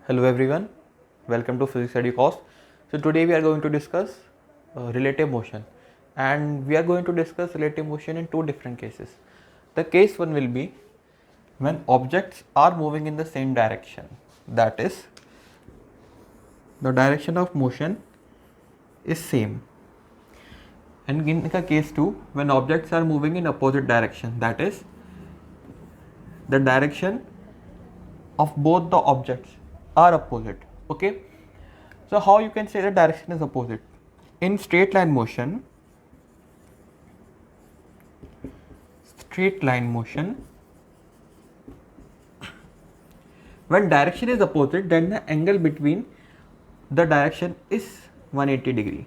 Hello everyone, welcome to Physics Study Course. So today we are going to discuss relative motion, and we are going to discuss relative motion in two different cases. The case one will be when objects are moving in the same direction, that is the direction of motion is same, and in the case 2 when objects are moving in opposite direction, that is the direction of both the objects are opposite. Okay, so how you can say the direction is opposite? In straight line motion, when direction is opposite, then the angle between the direction is 180 degree,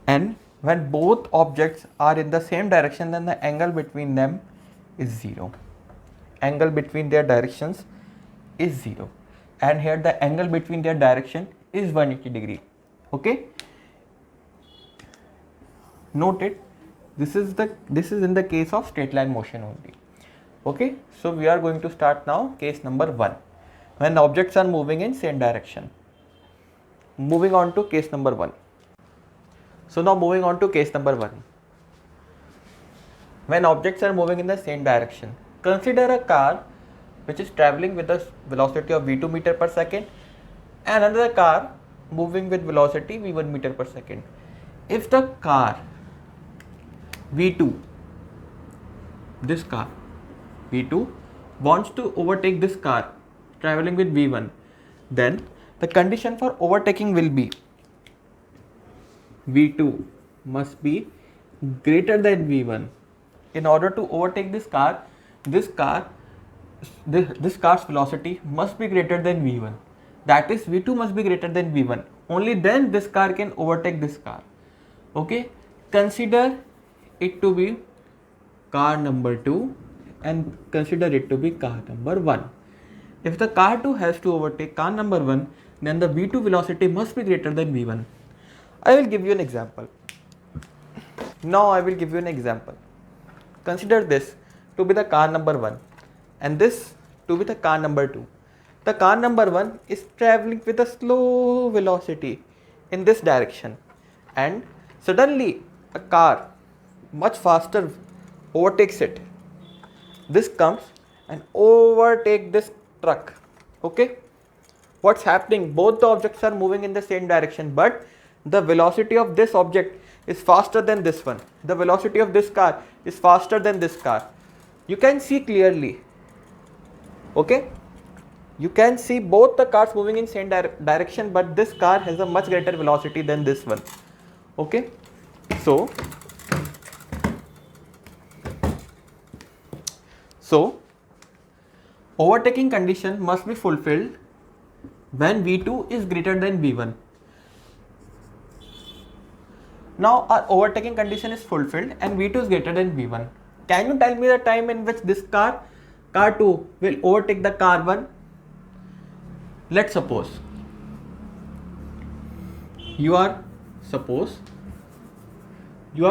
and when both objects are in the same direction, then the angle between them is 0. Angle between their directions is 0, and here the angle between their direction is 180 degree. Okay, note it, this is in the case of straight line motion only. Okay, so we are going to start now case number 1, when objects are moving in same direction. Moving on to case number 1. So now moving on to case number 1, when objects are moving in the same direction. Consider a car which is traveling with a velocity of v2 meter per second and another car moving with velocity v1 meter per second. If the car v2, this car v2 wants to overtake this car traveling with v1, then the condition for overtaking will be v2 must be greater than v1. In order to overtake this car, this car's velocity must be greater than v1. That is, v2 must be greater than v1. Only then this car can overtake this car. Okay, consider it to be car number 2 and consider it to be car number 1. If the car 2 has to overtake car number 1, then the v2 velocity must be greater than v1. I will give you an example. Now I will give you an example. Consider this to be the car number 1 and this to be the car number 2. The car number 1 is traveling with a slow velocity in this direction, and suddenly a car much faster overtakes it. This comes and overtake this truck. Okay, what's happening? Both the objects are moving in the same direction, but the velocity of this object is faster than this one. The velocity of this car is faster than this car. You can see clearly. Okay, you can see both the cars moving in same direction, but this car has a much greater velocity than this one. Okay, so overtaking condition must be fulfilled when v2 is greater than v1. Now our overtaking condition is fulfilled and v2 is greater than v1. Can you tell me the time in which this car 2 will overtake the car 1? Let's suppose you are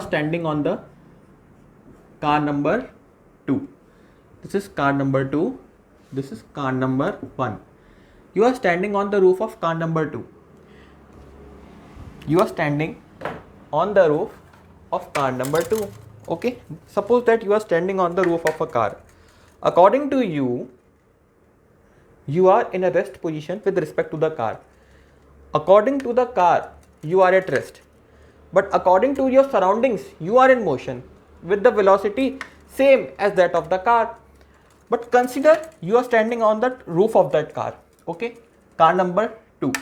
standing on the car number 2. This is car number 2. This is car number 1. You are standing on the roof of car number 2. You are standing on the roof of car number 2. Okay, suppose that you are standing on the roof of a car. According to you, you are in a rest position with respect to the car. According to the car, you are at rest, but according to your surroundings, you are in motion with the velocity same as that of the car. But consider you are standing on the roof of that car. Okay, car number 2.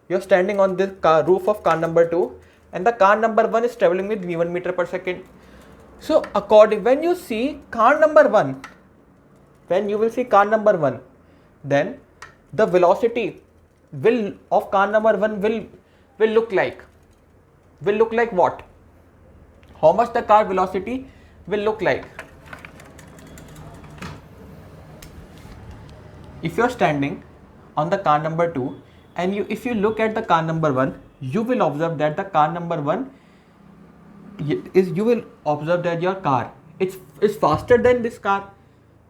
You are standing on this roof of car number 2, and the car number 1 is traveling with v1 meter per second. So when you see car number 1, then the velocity of car number 1 will look like what? How much the car velocity will look like? If you are standing on the car number 2 and if you look at the car number 1, you will observe that the car number 1 is, you will observe that your car is faster than this car.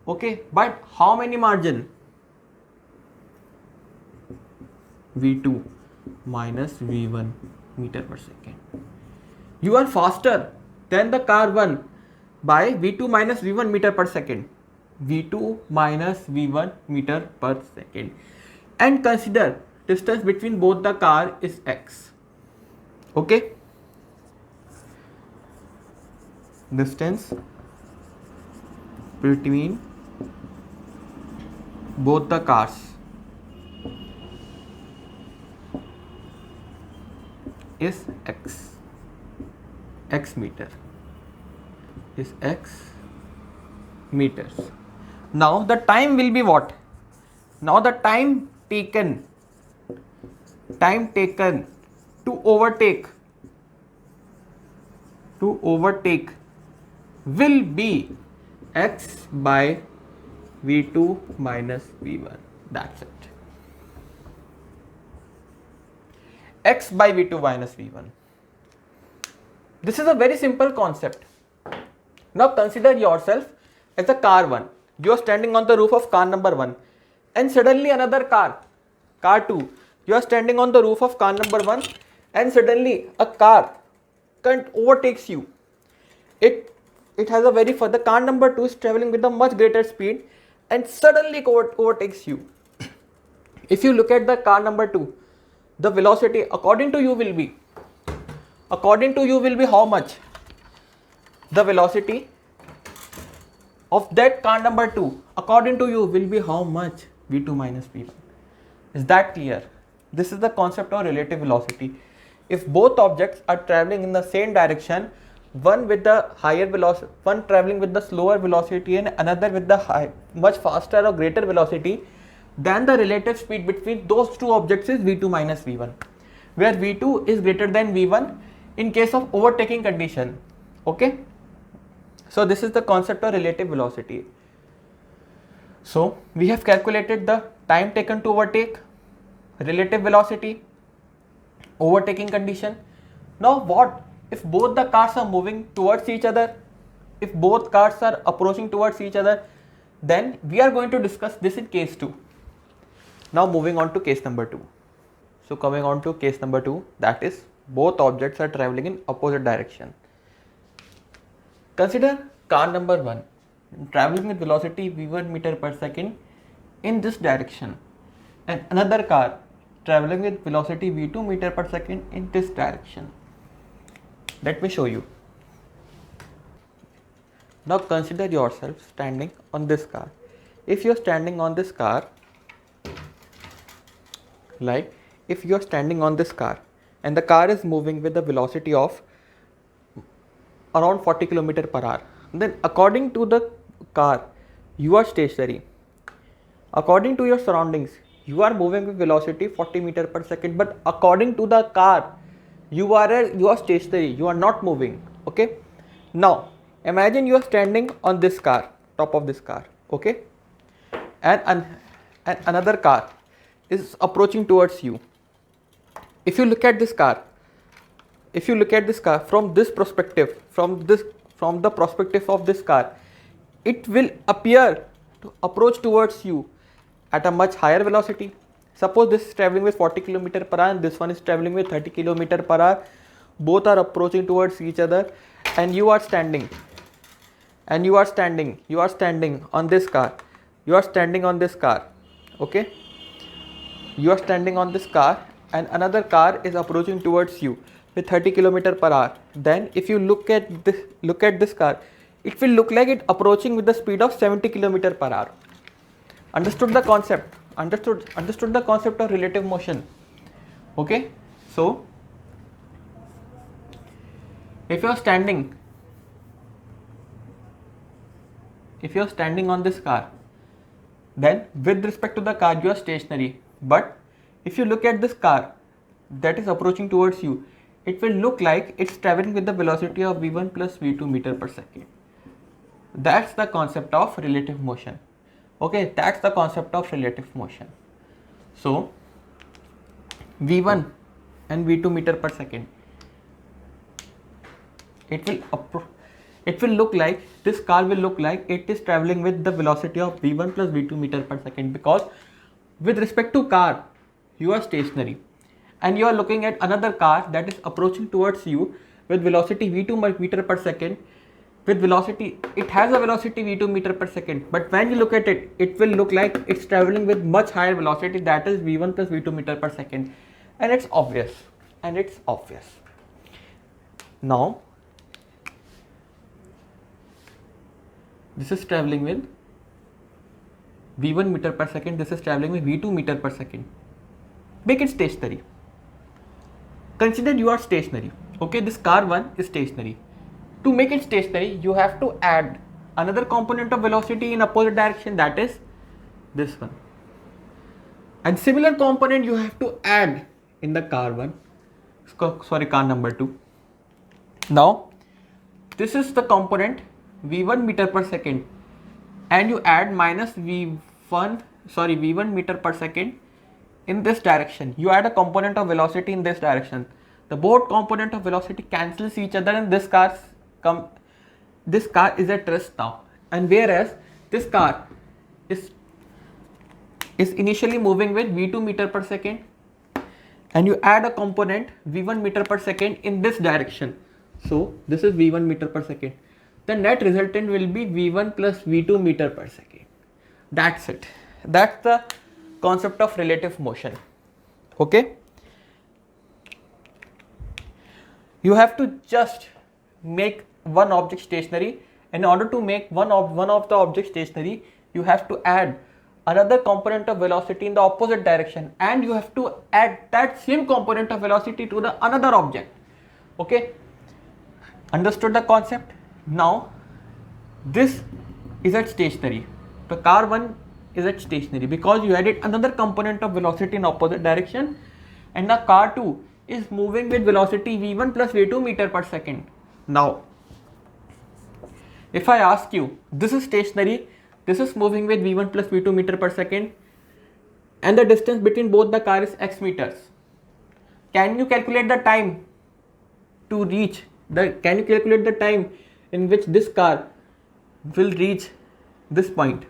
Okay, but how many margin? v2 minus v1 meter per second. You are faster than the car 1 by v2 minus v1 meter per second. v2 minus v1 meter per second. And consider distance between both the car is x. Okay? Distance between both the cars is x meter, is x meters. Now the time will be what? Now the time taken to overtake will be x by v2 minus v1. That's it. X by v2 minus v1. This is a very simple concept. Now consider yourself as a car 1. You are standing on the roof of car number 1, and suddenly another car 2. You are standing on the roof of car number 1, and suddenly a car overtakes you. It has a the car number 2 is traveling with a much greater speed and suddenly overtakes you. If you look at the car number 2, the velocity according to you will be how much? The velocity of that car number 2 according to you will be how much? v2 minus v1. Is that clear? This is the concept of relative velocity. If both objects are traveling in the same direction, one with the higher velocity, one traveling with the slower velocity and another with the much faster or greater velocity, then the relative speed between those two objects is v2 minus v1, where v2 is greater than v1 in case of overtaking condition. Okay, so this is the concept of relative velocity. So we have calculated the time taken to overtake, relative velocity, overtaking condition. Now what if both the cars are moving towards each other? If both cars are approaching towards each other, then we are going to discuss this in case 2. Now moving on to case number 2. So coming on to case number 2, that is both objects are traveling in opposite direction. Consider car number 1 traveling with velocity v1 meter per second in this direction, and another car traveling with velocity v2 meter per second in this direction. Let me show you. Now consider yourself standing on this car. If you are standing on this car, like if you are standing on this car and the car is moving with the velocity of around 40 km per hour, then according to the car you are stationary. According to your surroundings, you are moving with velocity 40 meter per second, but according to the car you are stationary, you are not moving. Okay, now imagine you are standing on this car, top of this car. Okay, and another car is approaching towards you. If you look at this car from this perspective, from the perspective of this car, it will appear to approach towards you at a much higher velocity. Suppose this is traveling with 40 km per hour and this one is traveling with 30 km per hour. Both are approaching towards each other, and you are standing on this car. Okay, you are standing on this car and another car is approaching towards you with 30 km per hour. Then if you look at this car, it will look like it approaching with the speed of 70 km per hour. Understood the concept? Understood the concept of relative motion. Okay, so if you are standing on this car, then with respect to the car you are stationary. But if you look at this car that is approaching towards you, it will look like it's traveling with the velocity of v1 plus v2 meter per second. That's the concept of relative motion. Okay, that's the concept of relative motion. So v1 and v2 meter per second, it will look like, this car will look like it is traveling with the velocity of v1 plus v2 meter per second, because with respect to car you are stationary, and you are looking at another car that is approaching towards you with velocity v2 meter per second. With velocity, it has a velocity v2 meter per second, but when you look at it, it will look like it's traveling with much higher velocity, that is v1 plus v2 meter per second, and it's obvious. Now this is traveling with v1 meter per second, this is traveling with v2 meter per second. Make it stationary. Consider you are stationary. Okay, this car 1 is stationary. To make it stationary, you have to add another component of velocity in opposite direction, that is this one. And similar component you have to add in the car 1. Car number 2. Now, this is the component v1 meter per second, and you add minus v1 meter per second in this direction. You add a component of velocity in this direction. The both component of velocity cancels each other, and this car is at rest now. And whereas this car is initially moving with v2 meter per second, and you add a component v1 meter per second in this direction. So this is v1 meter per second. The net resultant will be v1 plus v2 meter per second. That's it. That's the concept of relative motion. Okay. You have to just make one object stationary. In order to make one of the objects stationary, you have to add another component of velocity in the opposite direction, and you have to add that same component of velocity to the another object. Okay, understood the concept? Now this is at stationary. The car 1 is at stationary because you added another component of velocity in opposite direction, and the car 2 is moving with velocity v1 plus v2 meter per second. Now if I ask you, this is stationary, this is moving with v1 plus v2 meter per second, and the distance between both the car is x meters. Can you calculate the time to reach can you calculate the time in which this car will reach this point,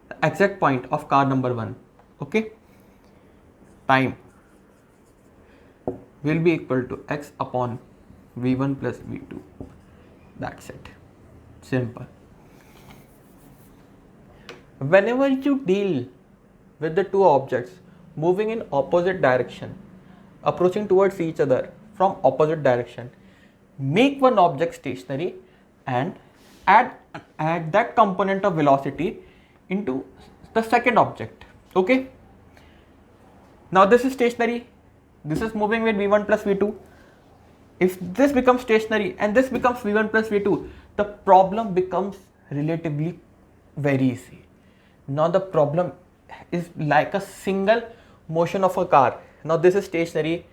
the exact point of car number 1? Okay, time will be equal to x upon v1 plus v2. That's it. Simple. Whenever you deal with the two objects moving in opposite direction, approaching towards each other from opposite direction, make one object stationary and add that component of velocity into the second object. Okay. Now this is stationary, this is moving with v1 plus v2. If this becomes stationary and this becomes v1 plus v2, the problem becomes relatively very easy. Now the problem is like a single motion of a car. Now this is stationary,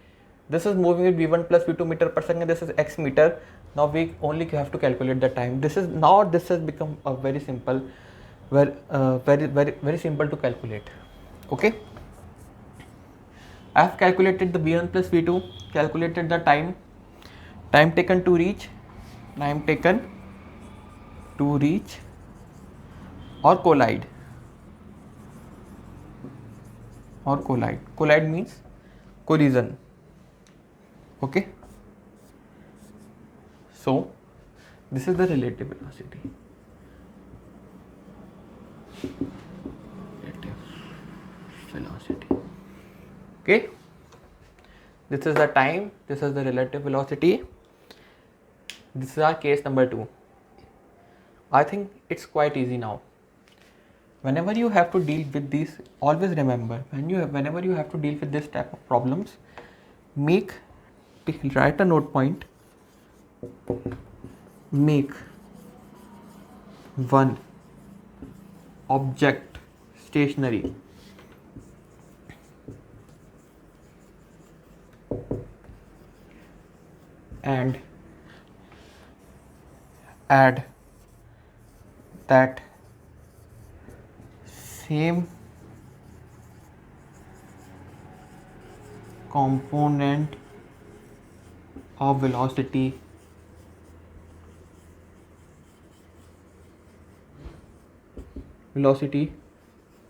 this is moving with v1 plus v2 meter per second, this is x meter. Now we only have to calculate the time. This has become a very simple, very simple to calculate. Okay, I have calculated the v1 plus v2, calculated the time taken to reach, or collide. Collide means collision. Okay, so this is the relative velocity. Okay, this is the time, this is the relative velocity. This is our case number 2. I think it's quite easy now. Whenever you have to deal with these, always remember, whenever you have to deal with this type of problems, write a note point, make one object stationary, and add that same component of velocity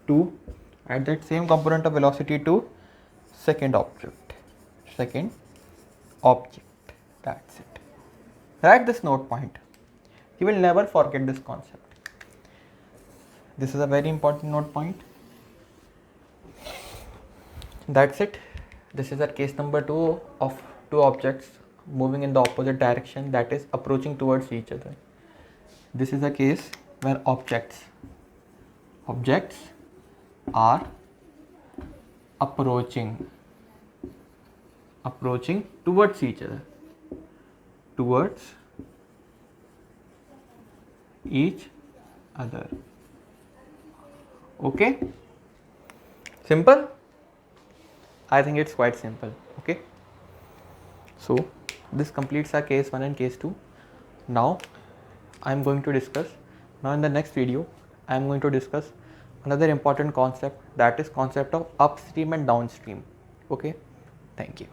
to add that same component of velocity to second object. Second object. That's it. Write this note point. You will never forget this concept. This is a very important note point. That's it. This is our case number 2 of two objects moving in the opposite direction, that is approaching towards each other. This is a case where objects are approaching towards each other, Okay, simple. I think it's quite simple. Okay, so this completes our case 1 and case 2. Now I'm going to discuss, in the next video I'm going to discuss another important concept, that is concept of upstream and downstream. Okay, thank you.